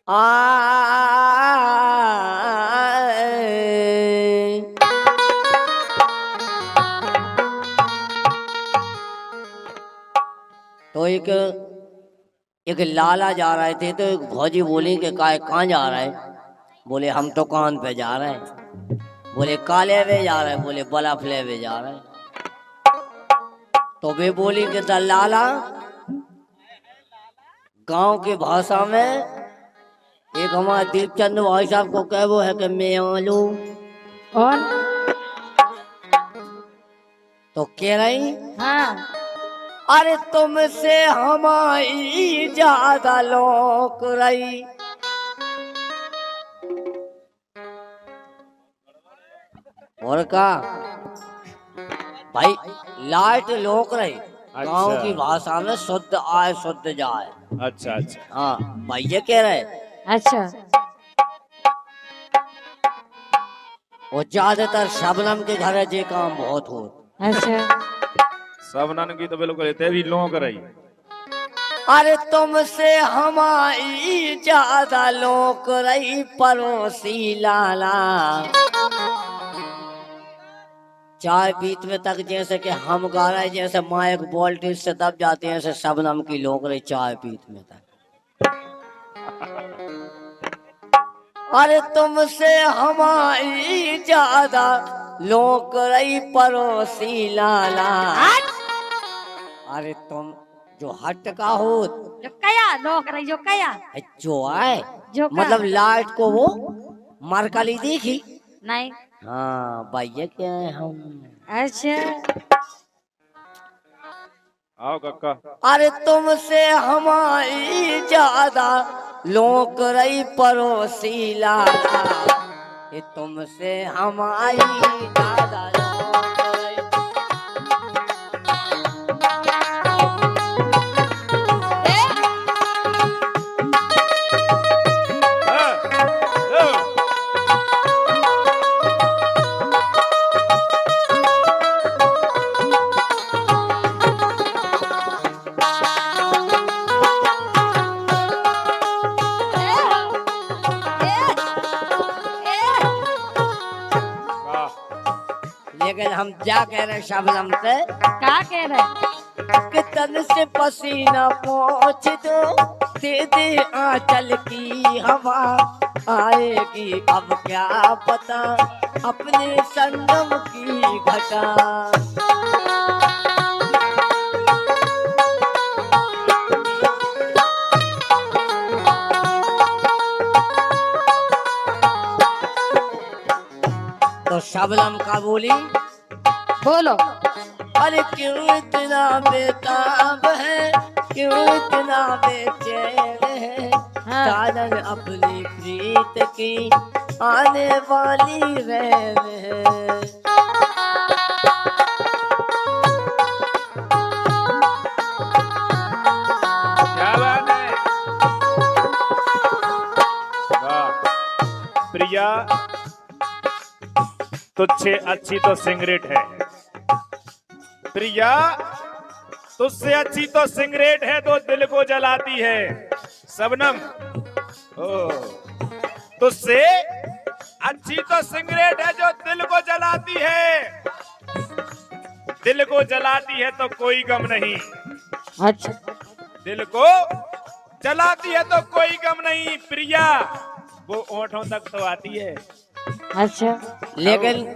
आए। तो एक लाला जा रहे थे, तो एक भौजी बोली कि कहाँ जा रहे हैं? बोले हम तो कान पे जा रहे हैं। बोले काले वे जा रहे हैं? बोले बलाफले वे जा रहे हैं। तो वे बोली कि लाला, गांव की भाषा में एक हमारे दीपचंद भाई साहब को कह वो है कि मैं आलू। कौन? तो कह रही, हाँ। अरे तुमसे हमारी ज्यादा लोक रही। और का भाई लाइट लोक रही। गांव की भाषा में शुद्ध आए शुद्ध जाए। अच्छा अच्छा। हाँ भाई ये कह रहे। अच्छा। वो ज्यादातर शबनम के घर है, जे काम बहुत हो। अच्छा। सबनन की तो बिल्कुल इतने भी लोग रही। अरे तुमसे हमारी ज्यादा लोक रही पड़ोसी लाला। चाय पीत में तक जैसे कि हम गा रहे, जैसे माइक वोल्टेज से दब जाते हैं, ऐसे शबनम की लोक रही चाय पीत में तक। अरे तुमसे हमारी ज्यादा लोक रही पड़ोसी लाला। अरे तुम जो हट का हो, जो कया लोग रही, जो कया जो आए, जो का? मतलब लाइट को वो मरकली देखी नहीं। हाँ भाई ये क्या है हम। अच्छा। आओ कक्का। अरे तुमसे हमारी ज्यादा लोक रही पड़ोसी लाला। ये तुमसे हमारी ज्यादा लोक रही। लेकिन हम क्या कह रहे शबनम से, क्या कह रहे? कि तन से पसीना पोंछ दो, दे दे आंचल की हवा आएगी अब क्या पता अपने संगम की घटा। तो शबनम का बोली, बोलो। अरे क्यों इतना बेताब है, क्यों इतना बेचैन है। हाँ। साजन अपनी प्रीत की आने वाली रैन है। क्या बात है। वाह। प्रिया तुझसे अच्छी तो सिगरेट है। प्रिया तुझसे अच्छी तो सिगरेट है, तो दिल को जलाती है। सबनम तुझसे अच्छी तो सिगरेट है जो दिल को जलाती है। दिल को जलाती है तो कोई गम नहीं। अच्छा। दिल को जलाती है तो कोई गम नहीं। प्रिया वो ओंठों तक तो आती है। अच्छा। लेकिन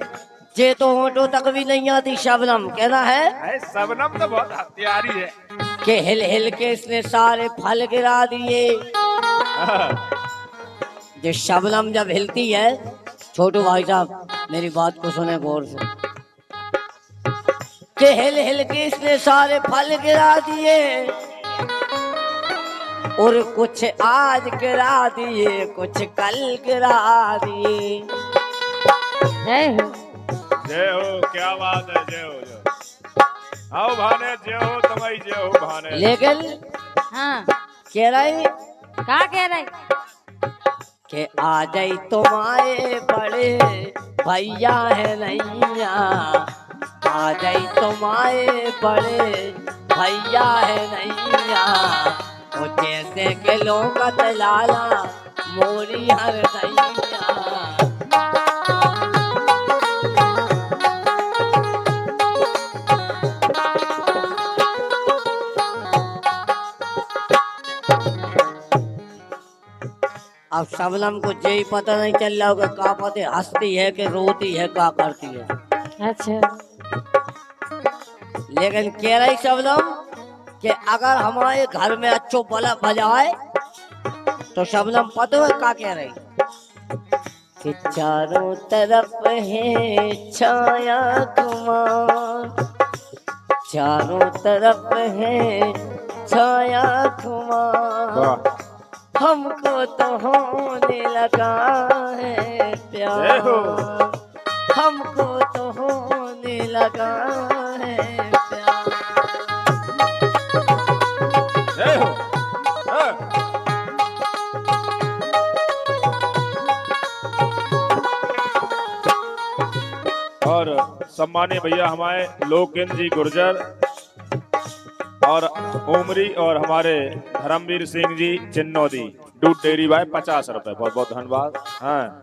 जे तो होठों तक भी नहीं आती शबनम। कहना है सबनम तो बहुत हथियारी है कि हिल हिल के इसने सारे फल गिरा दिए। जो शबनम जब हिलती है, छोटू भाई साहब मेरी बात को सुने गौर से, कि हिल हिल के इसने सारे फल गिरा दिए और कुछ आज गिरा दिए कुछ कल गिरा दिए। जय हो। जय हो। क्या बात है। जय हो। जय आओ भाने। जय हो तुम्हारी। जय हो भाने। लेकिन हाँ। कह रही क्या कह रहे? कि आ जाई तुम्हारे बड़े भैया है नैया। आ जाई तुम्हारे बड़े भैया है नैया। वो जैसे के लोकत लाला मोरी हर दैया। अब शबनम को यही पता नहीं चल रहा होगा का पते हंसती है कि रोती है का करती है। अच्छा लेकिन कह रही शबनम कि अगर हमारे घर में अच्छो बल्ब बजाए तो शबनम पता है का कह रही कि चारों तरफ है छाया खुमार, चारों तरफ है छाया खुमार, वाह हमको तो होने लगा है प्यार, हमको तो होने लगा है प्यार। जय हो। हाँ। और सम्मानीय भैया हमारे लोकेंद्र जी गुर्जर और उमरी और हमारे धर्मवीर सिंह जी चिन्नौदी दूध डेयरी बाय 50 रुपए, बहुत बहुत धन्यवाद। हाँ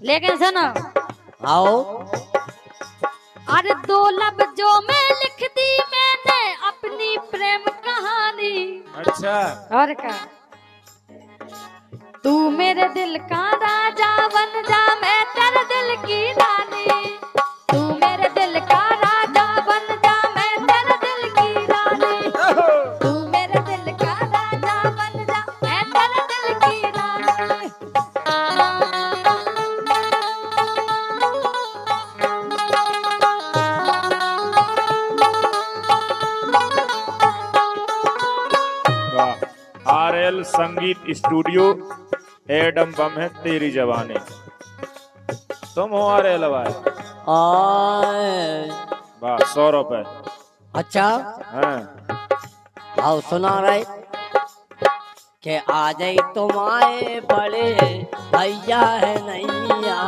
लेकिन सुनो, आओ अरे 2 लफ्जों में लिख दी मैंने अपनी प्रेम कहानी। अच्छा और क्या, तू मेरे दिल का राजा बन जा, मैं तेरे दिल की रानी। तू मेरे दिल का राजा बन जा, मैं तेरे दिल की रानी। तू मेरे दिल का राजा बन जा, मैं तेरे दिल की रानी। RL संगीत स्टूडियो एडम बम है तेरी जवानी। तुम हो RL भाई? वाह 100 रुपए। अच्छा हाँ आओ सुना रहे कि आ जाई तुम्हारे बड़े भैया है नैया।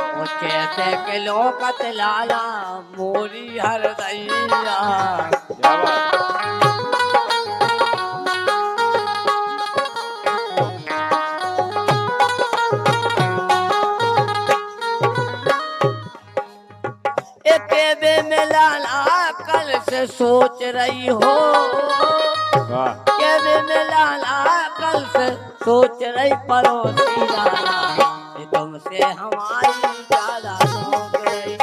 वो कैसे के लोकत लाला मोरी हर दैया। क्या बात। केबे में लाला कल से सोच रही हो, वाह केबे में लाला कल से सोच रही पड़ोसी लाला कि तुमसे हमारी ज्यादा शौक रही।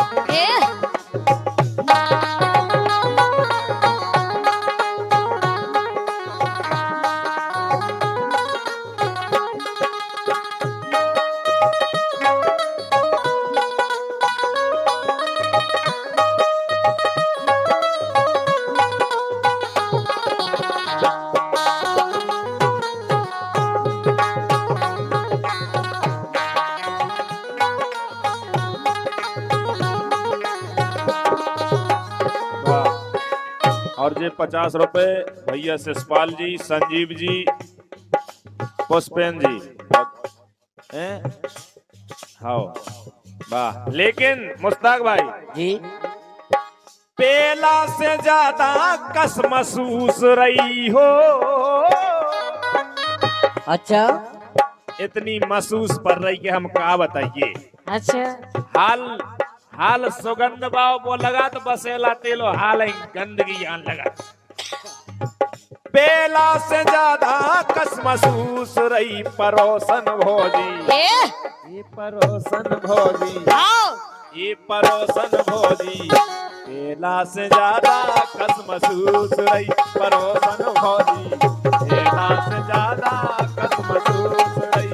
और ये 50 रुपए भैया शिषपाल जी, संजीव जी, पुष्पेन जी हैं? हाँ वाह। लेकिन मुश्ताक भाई जी पेला से ज्यादा कस महसूस रही हो। अच्छा इतनी महसूस पर रही कि हम क्या बताइए। अच्छा हाल सुगंध बाव वो लगा तो बसेला तेलो हाल ही गंदगी आन लगा। पेला से ज्यादा कस महसूस रही परोसन भोजी, ये परोसन भोजी, ये परोसन भोजी। पेला से ज्यादा कस महसूस रही परोसन भोजी, पेला से ज्यादा कस महसूस रही।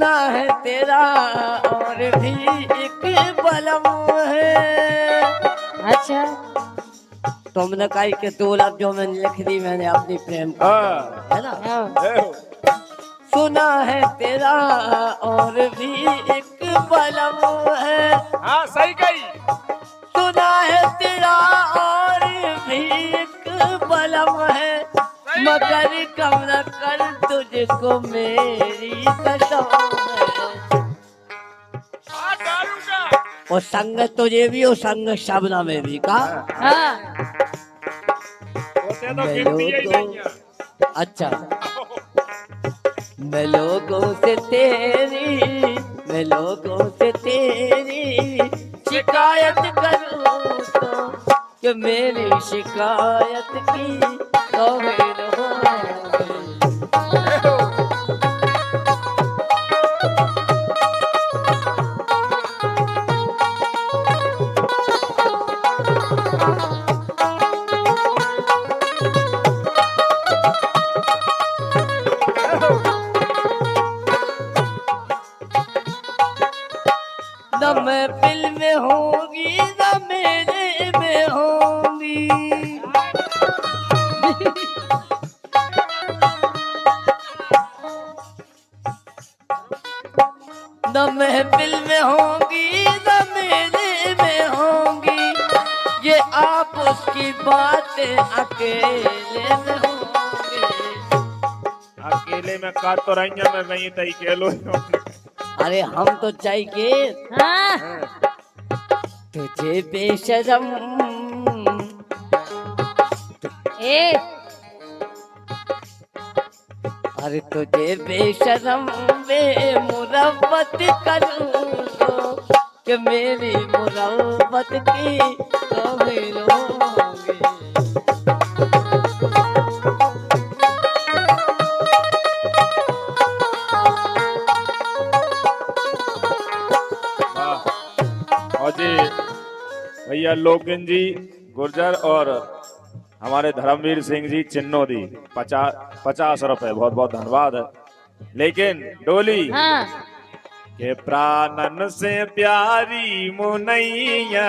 सुना है तेरा और भी एक बलम है। अच्छा तुमने कही कि दो लफ्ज जो मैंने लिख दी मैंने अपनी प्रेम का, हाँ। है ना। हाँ। ए हो। सुना है तेरा और भी एक बलम है। हाँ सही कही। सुना है तेरा और भी एक बलम है, मगर कम न कर तुझको मेरी कसम है। हाँ डालूंगा। और संग तुझे भी और संग शबना में भी का। हाँ। होते तो गिनती ही नहीं है। अच्छा मैं लोगों से तेरी, मैं लोगों से तेरी शिकायत करूं तो कि मेरी शिकायत की तौहीन होगी। न महफिल में होगी न मेरे में होगी, न महफिल में होगी न मेरे में होगी, ये आप उसकी बातें अकेले में होंगे। अकेले में काट तो रही है, मैं नहीं तई के लो। अरे हम तो चाहिए हाँ। तुझे बेशरम, ए अरे तुझे बेशरम बेमुरव्वत करूं तो कि मेरी मुरव्वत की तौहीन होगी। और जी भैया लोकिन जी गुर्जर और हमारे धर्मवीर सिंह जी चिन्नोदी 50 रुपए, बहुत बहुत धन्यवाद है। लेकिन डोली हाँ। के प्राणन से प्यारी मुनैया,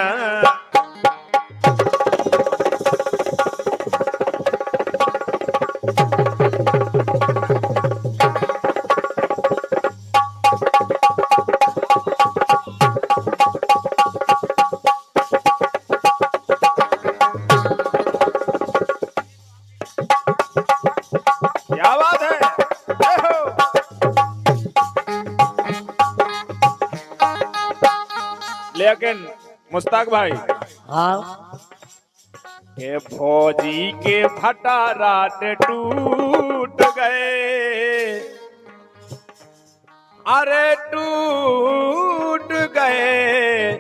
क्या बात है। ए हो। लेकिन मुस्ताक भाई हाँ के फौजी के भटाराट टूट गए, अरे टूट गए।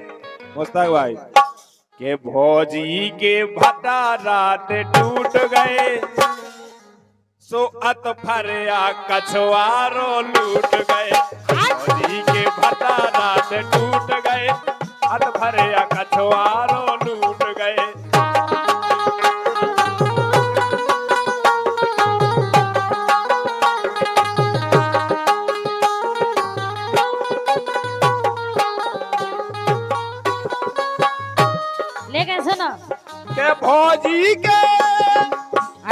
मुस्ताक भाई के फौजी के भटाराट टूट गए, सो अत फरिया कछुआरो लूट गए। फौजी के भटाराट टूट गए, अत फरिया कछुआरो लूट गए। लेकिन सुनो। के फौजी के,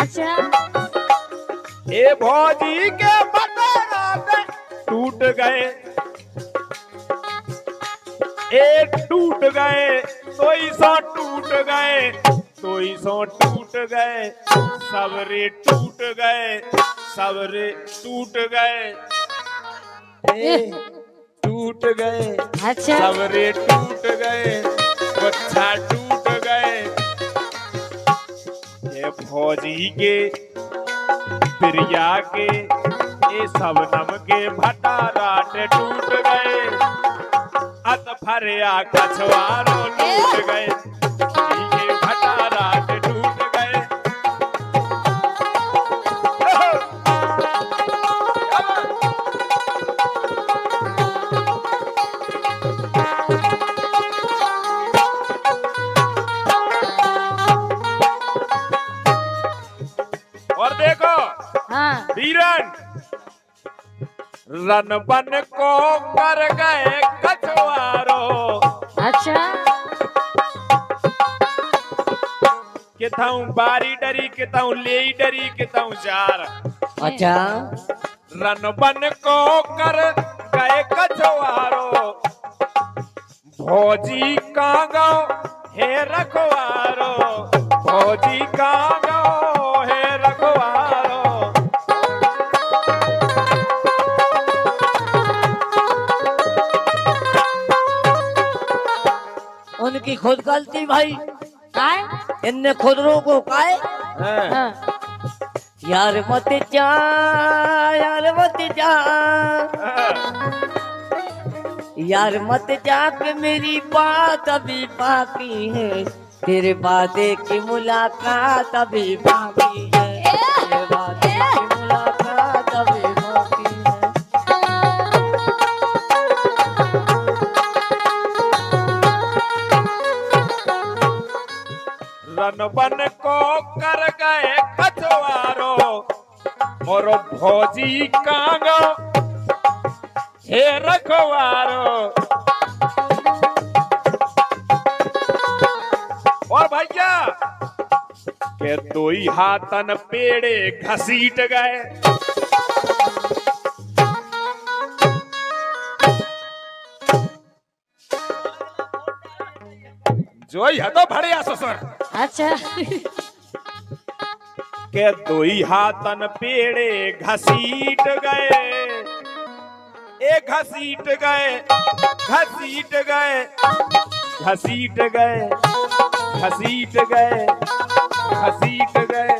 अच्छा ए फौजी के भटाराट टूट गए, ए टूट गए, सोई सो टूट गए, सोई सो टूट गए, सबरे टूट गए, सबरे टूट गए, ए टूट गए, अच्छा सबरे टूट गए, बच्चा टूट गए। ये फौजी के प्रिया के, ये सबनम के भटाराट टूट गए, अत फरिया कछुआरो लूट गए। ये भटाराट टूट गए। और देखो हाँ। वीरन रन बन को कर गए कछुआरो। अच्छा किताऊं बारी डरी किताऊं ले डरी किताऊं जार। अच्छा रन बन को कर गए कछुआरो। भौजी कांगो हे रखवारो। भौजी कांगो हे रखवारो। उनकी खुद गलती भाई, काय इनने खुद रोको काय। हैं। हाँ। यार मत जा, यार मत जा, यार मत जा कि मेरी बात अभी बाकी है। तेरे वादे की मुलाकात अभी बाकी है। तेरे वादे की मुलाकात अभी बाकी है। रन बन को कर गए कछुआरो। मोरो भौजी कांगो हे रखवारो। और भैया के दो ही हाथन पेड़े घसीट गए। जो ही तो भड़िया ससुर अच्छा के दो ही हाथन पेड़े घसीट गए। ए घसीट गए, घसीट गए, घसीट गए, घसीट गए, घसीट गए।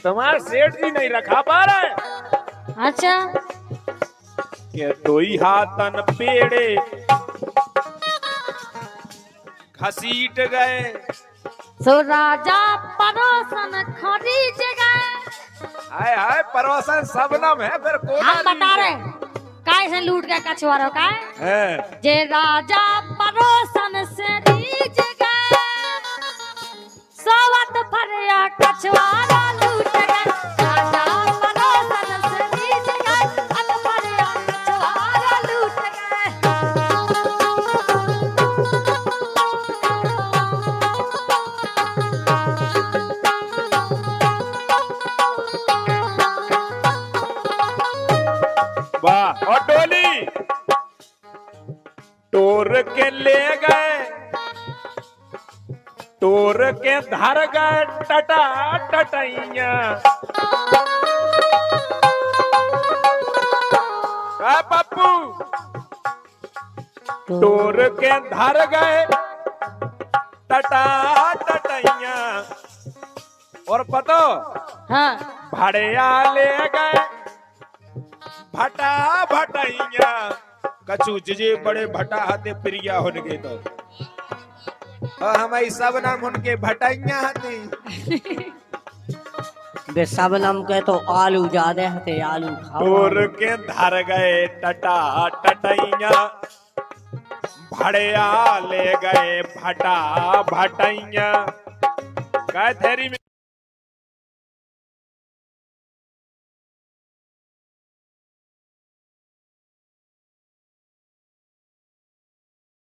तुम्हारे सेठ जी नहीं रखा पा रहे। अच्छा के दो ही हाथन पेड़े घसीट गए। सो राजा परोसन खरीद गए। हाय हाय परोसन सबनम है फिर कौन हम बता रहे हैं, काय से लूट के कछुआरो का है। जे राजा परोसन से रीझ गए। सोवत फरिया कछुआरा लूट गए। राजा परोसन से रीझ गए। अत फरिया कछुआरा लूट वाह। और डोली टोर के ले गए, टोर के धर गए टटा टटैया। पप्पू टोर के धर गए टटा टटैया। और पतो हाँ भड़िया ले गए भटा भटैया। कछु जिजे बड़े भटा हाथे प्रिया होनगे तो हमारी सब नाम उनके भटैया हाथे। वे सब नाम के तो आलू ज्यादा हते, आलू खाओ। टोर के धर गए टटा टटैया। भड़िया ले गए भटा भटैया। काय थेरी में